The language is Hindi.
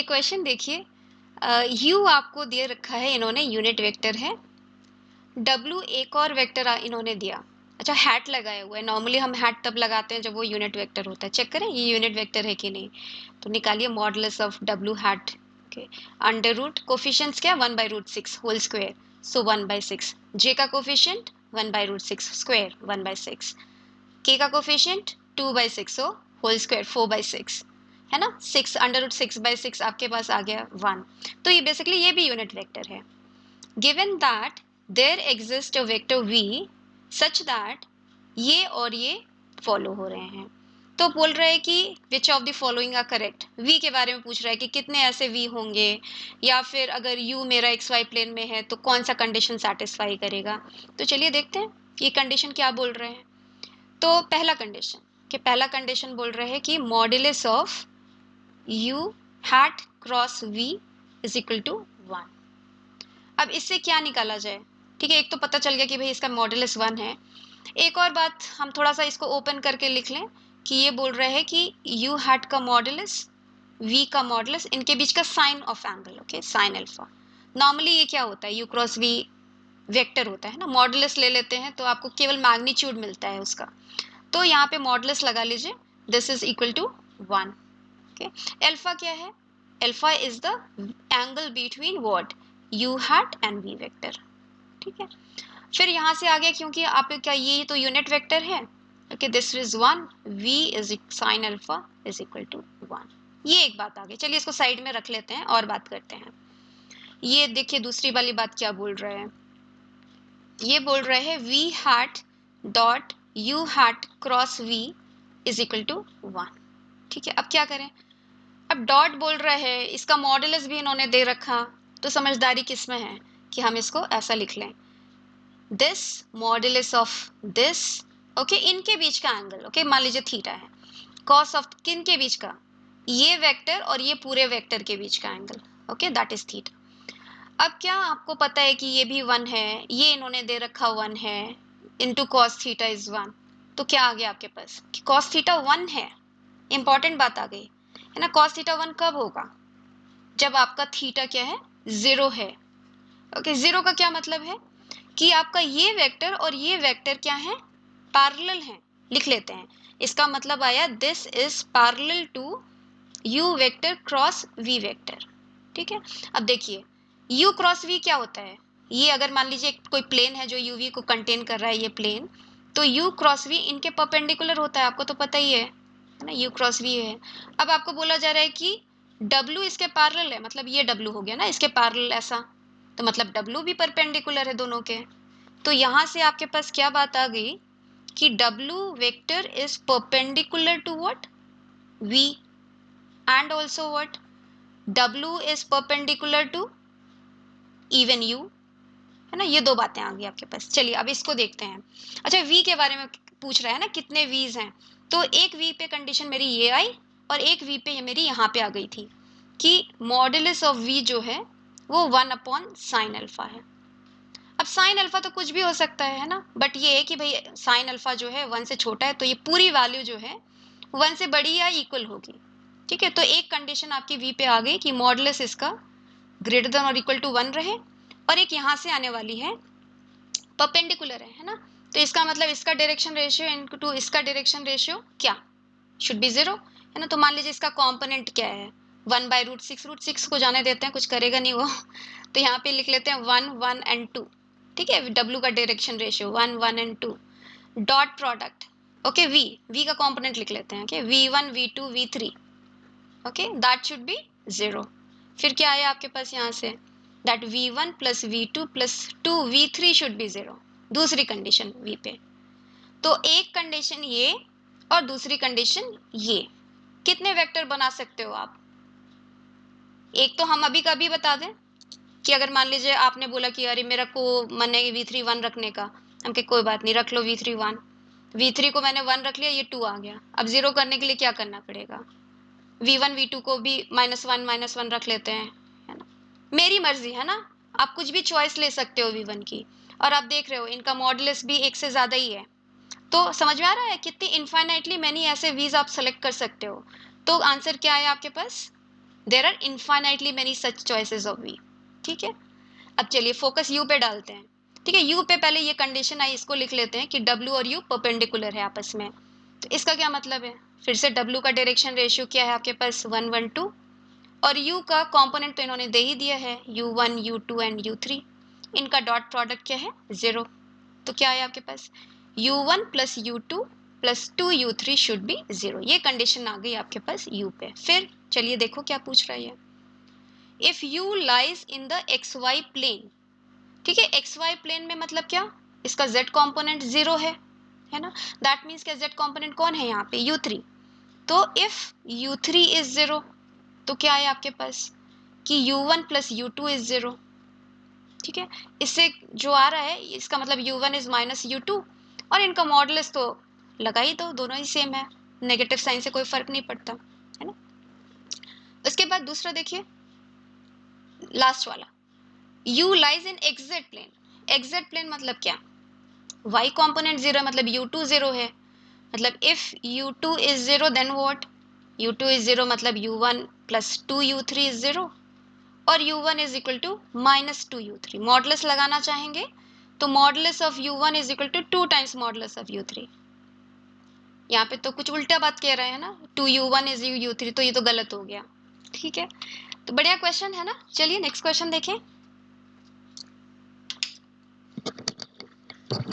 क्वेश्चन देखिए। यू आपको दे रखा है, इन्होंने यूनिट वेक्टर है। डब्ल्यू एक और वेक्टर इन्होंने दिया। अच्छा, हैट लगाया हुआ है। नॉर्मली हम हैट तब लगाते हैं जब वो यूनिट वेक्टर होता है। चेक करें ये यूनिट वेक्टर है कि नहीं। तो निकालिए modulus of W hat. Okay, under root coefficients क्या, 1/√6 होल स्क्वायर, सो 1/6। जे का कोफिशिएंट 1/√6 स्क्वायर, 1/6। के का कोफिशिएंट 2/6, सो होल स्क्वायर 4/6, है ना। 6 √6/6 आपके पास आ गया 1। तो ये बेसिकली ये भी यूनिट वेक्टर है। Given that there exist a vector v such that ये और ये फॉलो हो रहे हैं। तो बोल रहा है कि which of the following are correct. v के बारे में पूछ रहा है कि कितने ऐसे v होंगे, या फिर अगर u मेरा एक्स वाई प्लेन में है तो कौन सा कंडीशन सेटिस्फाई करेगा। तो चलिए देखते हैं ये कंडीशन क्या बोल रहे हैं। तो पहला कंडीशन बोल रहे हैं कि modulus of u hat cross v is equal to 1। अब इससे क्या निकाला जाए। ठीक है, एक तो पता चल गया कि भाई इसका मॉडुलस 1 है। एक और बात हम थोड़ा सा इसको ओपन करके लिख लें कि ये बोल रहे हैं कि यू हैट का मॉडुलस, वी का मॉडुलस, इनके बीच का sine of angle, okay, sine alpha. Normally ये क्या होता है, यू क्रॉस वी वेक्टर होता है ना, मॉडुलस ले लेते हैं तो आपको केवल मैग्नीट्यूड मिलता है उसका। तो यहाँ पे मॉडुलस लगा लीजिए, this is equal to 1। Okay, alpha क्या है, alpha is the angle between what, U hat and V vector. ठीक है, फिर यहाँ से आगे क्योंकि आपका ये तो यूनिट वेक्टर है, okay, this is 1, v is sine alpha is equal to 1। ये एक बात आ गई। चलिए इसको साइड में रख लेते हैं और बात करते हैं। ये देखिए दूसरी वाली बात क्या बोल रहे हैं। ये बोल रहे हैं v hat dot u hat cross v is equal to 1। ठीक है, अब क्या करें। अब डॉट बोल रहे हैं, इसका मॉडुलस भी इन्होंने दे रखा, तो समझदारी किसमें है कि हम इसको ऐसा लिख लें, this modulus of this, okay, इनके बीच का एंगल, ओके, मान लीजिए थीटा है, कॉस ऑफ किन के बीच का, ये वेक्टर और ये पूरे वेक्टर के बीच का angle, okay, that is theta. अब क्या आपको पता है कि ये भी 1 है, ये इन्होंने दे रखा 1 है, इनटू कॉस थीटा इज 1। तो क्या आ गया आपके पास कि कॉस थीटा 1 है। इंपॉर्टेंट बात आ गई है ना। कॉस थीटा 1 कब होगा, जब आपका थीटा क्या है, 0 है। ओके, 0 का क्या मतलब है कि आपका ये वेक्टर और ये वेक्टर क्या है, पैरेलल हैं। लिख लेते हैं, इसका मतलब आया this is parallel to u vector cross v vector. ठीक है, अब देखिए u क्रॉस v क्या होता है। ये अगर मान लीजिए कोई प्लेन है जो uv को कंटेन कर रहा है, ये प्लेन, तो u क्रॉस v इनके परपेंडिकुलर होता है, आपको तो पता ही है ना, u क्रॉस v है। अब आपको बोला जा रहा है कि w इसके पैरेलल है, मतलब ये w हो गया ना इसके पैरेलल ऐसा, तो मतलब w भी परपेंडिकुलर है दोनों के। तो यहाँ से आपके पास क्या बात आ गई कि w vector is perpendicular to what, v, and also what, w is perpendicular to even u, है ना। ये दो बातें आ गई आपके पास। चलिए अब इसको देखते हैं। अच्छा, v के बारे में पूछ रहा है ना, कितने v's हैं। तो एक v पे कंडीशन मेरी ये आई और एक v पे ये मेरी यहाँ पे आ गई थी कि मॉडुलस ऑफ v जो है वो 1/sin अल्फा है। अब साइन अल्फा तो कुछ भी हो सकता है ना, बट ये है कि भाई साइन अल्फा जो है 1 से छोटा है, तो ये पूरी वैल्यू जो है 1 से बड़ी या इक्वल होगी। ठीक है, तो एक कंडीशन आपकी v पे आ गई कि मॉडुलस इसका ग्रेटर देन और इक्वल टू 1 रहे, और एक यहाँ से आने वाली है परपेंडिकुलर है ना। तो इसका मतलब इसका डायरेक्शन रेशियो इनटू इसका डायरेक्शन रेशियो क्या, शुड बी 0, है ना। तो मान लीजिए इसका कॉम्पोनेंट क्या है, 1/√6, √6 को जाने देते हैं, कुछ करेगा नहीं वो। तो यहाँ पे लिख लेते हैं 1, 1 एंड 2। ठीक है, w का direction ratio 1, 1 and 2, dot product, okay, v का कॉम्पोनेंट लिख लेते हैं, okay, v1, v2, v3, okay, that should be 0। फिर क्या आया आपके पास यहाँ से, that v1 plus v2 plus 2v3 should be 0। दूसरी कंडीशन v पे। तो एक कंडीशन ये और दूसरी कंडीशन ये, कितने वेक्टर बना सकते हो आप। एक तो हम अभी का अभी बता दें कि अगर मान लीजिए आपने बोला कि अरे मेरा को मन है v3 1 रखने का, हम कहे कोई बात नहीं, रख लो v3 1। v3 को मैंने 1 रख लिया, ये 2 आ गया। अब 0 करने के लिए क्या करना पड़ेगा, v1 v2 को भी -1 रख लेते हैं, है ना। मेरी मर्जी है ना, आप कुछ भी चॉइस ले सकते हो v1 की। और आप देख रहे हो इनका मॉडुलस भी एक से ज्यादा ही है, तो समझ में आ रहा है कितनी इनफाइनाइटली मैनी ऐसे वीज आप सेलेक्ट कर सकते हो। तो आंसर क्या है आपके पास, there are infinitely many such choices of we. ठीक है, अब चलिए फोकस यू पे डालते हैं। ठीक है, यू पे पहले ये कंडीशन आई, इसको लिख लेते हैं कि डब्ल्यू और यू परपेंडिकुलर है आपस में। तो इसका क्या मतलब है, फिर से डब्ल्यू का डायरेक्शन रेशियो क्या है आपके पास 1 1 2, और u का कंपोनेंट तो इन्होंने दे ही दिया है u1 u2 एंड u3। इनका डॉट प्रोडक्ट क्या है 0। तो क्या है आपके पास u1 plus u2 plus 2u3 should be 0। ये कंडीशन आ गई आपके पास u पे। फिर चलिए देखो क्या पूछ रहा है, if u lies in the xy plane. ठीक है, xy प्लेन में मतलब क्या, इसका z कंपोनेंट 0 है ना, दैट मीन्स का z कंपोनेंट कौन है यहाँ पे u3। तो इफ u3 इज 0 तो क्या है आपके पास कि u1 प्लस u2 इज 0। ठीक है, इससे जो आ रहा है इसका मतलब u1 इज माइनस u2, और इनका मॉडुलस तो लगा ही दो, दोनों ही सेम है, नेगेटिव साइन से कोई फर्क नहीं पड़ता, है ना। उसके बाद दूसरा देखिए, लास्ट वाला, u lies in exact plane. Exact plane मतलब क्या, y कंपोनेंट 0 मतलब u2 0 है, मतलब if u2 is 0 then what, u2 is 0 मतलब u1 प्लस 2u3 इज 0, और u1 is equal to minus 2u3। Modulus लगाना चाहेंगे तो modulus of u1 is equal to 2 times modulus of u3। यहाँ पे तो कुछ उल्टा बात कह रहे हैं ना, 2u1 इज u3, तो ये तो गलत हो गया। ठीक है, तो बढ़िया क्वेश्चन है ना। चलिए नेक्स्ट क्वेश्चन देखें।